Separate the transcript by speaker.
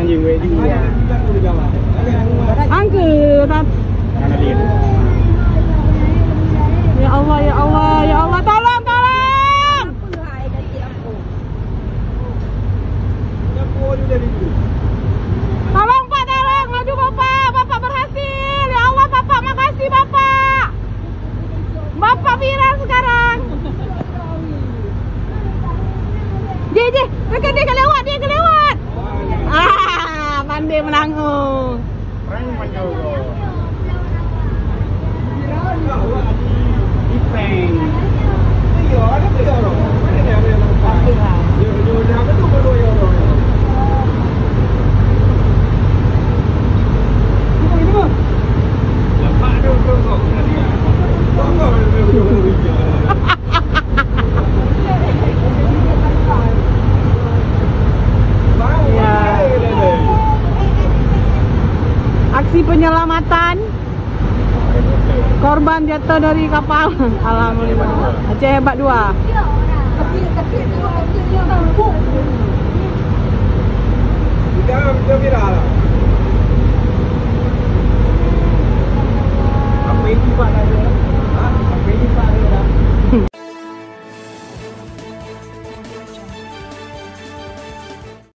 Speaker 1: anjing gue juga.
Speaker 2: Angkat.
Speaker 1: Mana dia?
Speaker 2: Ya Allah, ya Allah, ya Allah, tolong, tolong. Tolong Pak, tolong, maju Bapak, Bapak berhasil. Ya Allah, Bapak, makasih Bapak. Bapak viral sekarang. Dia kelewat, dia kelewat. Pandai menanggung.
Speaker 1: Orang menjauh. Ipeng. Iya, ada tuh orang. Ada yang nampak. Yo, dah betul baru ya orang. Ini mah. Lepas tu kok dia. Aksi penyelamatan korban jatuh dari kapal. Alhamdulillah. Aceh hebat 2.